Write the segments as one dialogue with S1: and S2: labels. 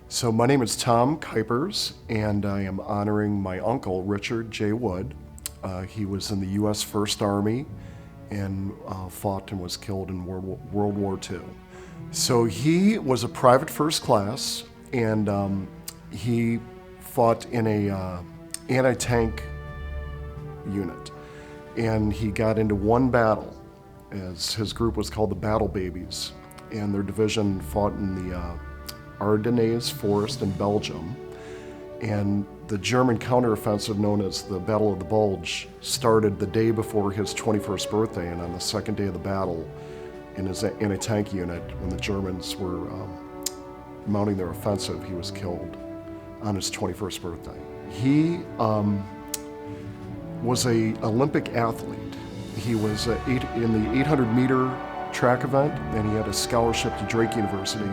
S1: So my name is Tom Kuipers, and I am honoring my uncle, Richard J. Wood. He was in the U.S. First Army and fought and was killed in World War II. So he was a private first class, and he fought in a anti-tank unit. And he got into one battle, as his group was called the Battle Babies, and their division fought in the Ardennes Forest in Belgium. And the German counteroffensive, known as the Battle of the Bulge, started the day before his 21st birthday, and on the second day of the battle, in his anti-tank unit, when the Germans were mounting their offensive, he was killed on his 21st birthday. He was an Olympic athlete. He was in the 800-meter track event, and he had a scholarship to Drake University.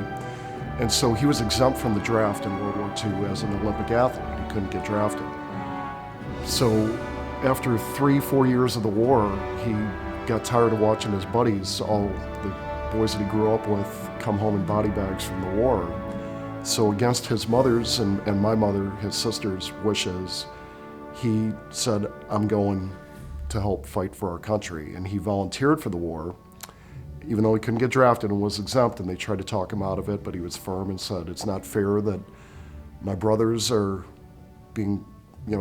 S1: And so he was exempt from the draft in World War II as an Olympic athlete. He couldn't get drafted. So after 3-4 years of the war, he got tired of watching his buddies, all the boys that he grew up with, come home in body bags from the war. So against his mother's and my mother, his sister's wishes, he said, I'm going to help fight for our country. And he volunteered for the war, even though he couldn't get drafted and was exempt, and they tried to talk him out of it, but he was firm and said, it's not fair that my brothers are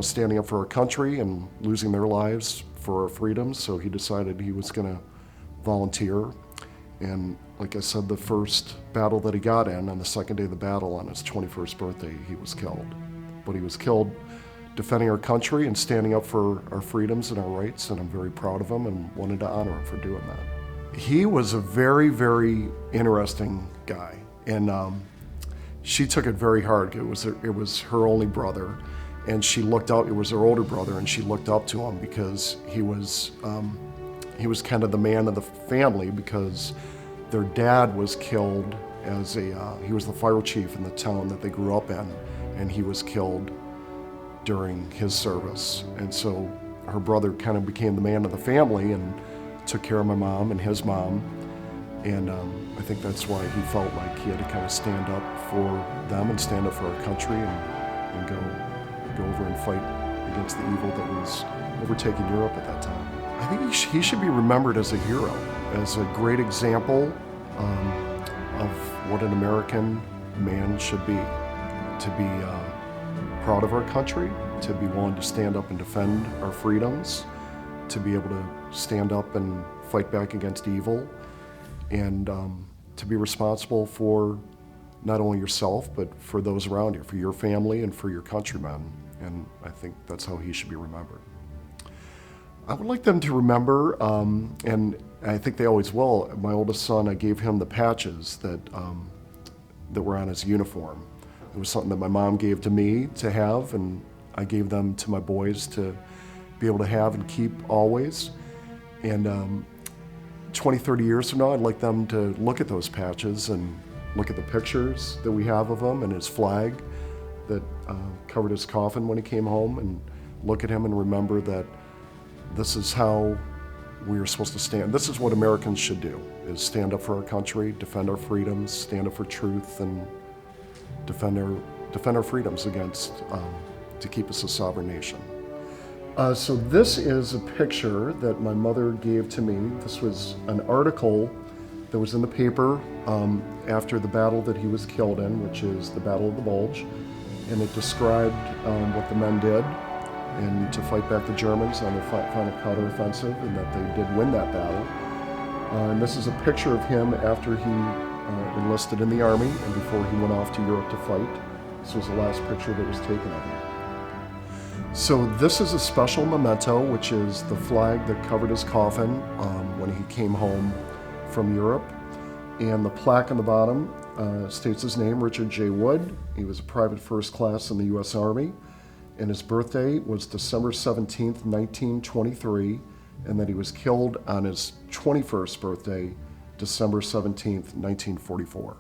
S1: standing up for our country and losing their lives for our freedoms. So he decided he was gonna volunteer. And like I said, the first battle that he got in, on the second day of the battle, on his 21st birthday, he was killed. But he was killed defending our country and standing up for our freedoms and our rights, and I'm very proud of him and wanted to honor him for doing that. He was a very, very interesting guy, and she took it very hard. It was her only brother, and she looked out. It was her older brother, and she looked up to him because he was kind of the man of the family, because their dad was killed as he was the fire chief in the town that they grew up in, and he was killed during his service. And so her brother kind of became the man of the family and took care of my mom and his mom, and I think that's why he felt like he had to kind of stand up for them and stand up for our country and go over and fight against the evil that was overtaking Europe at that time. I think he should be remembered as a hero, as a great example of what an American man should be, to be proud of our country, to be willing to stand up and defend our freedoms, to be able to stand up and fight back against evil, and to be responsible for not only yourself, but for those around you, for your family and for your countrymen. And I think that's how he should be remembered. I would like them to remember, and I think they always will, my oldest son, I gave him the patches that were on his uniform. It was something that my mom gave to me to have, and I gave them to my boys to be able to have and keep always. And 20, 30 years from now, I'd like them to look at those patches and look at the pictures that we have of him and his flag that covered his coffin when he came home, and look at him and remember that this is how we are supposed to stand. This is what Americans should do, is stand up for our country, defend our freedoms, stand up for truth, and defend our freedoms against, to keep us a sovereign nation. So this is a picture that my mother gave to me. This was an article that was in the paper after the battle that he was killed in, which is the Battle of the Bulge. And it described what the men did and to fight back the Germans on their final counteroffensive, and that they did win that battle. And this is a picture of him after he enlisted in the Army and before he went off to Europe to fight. This was the last picture that was taken of him. So this is a special memento, which is the flag that covered his coffin when he came home from Europe. And the plaque on the bottom states his name, Richard J. Wood. He was a private first class in the U.S. Army, and his birthday was December 17th, 1923, and that he was killed on his 21st birthday, December 17th, 1944.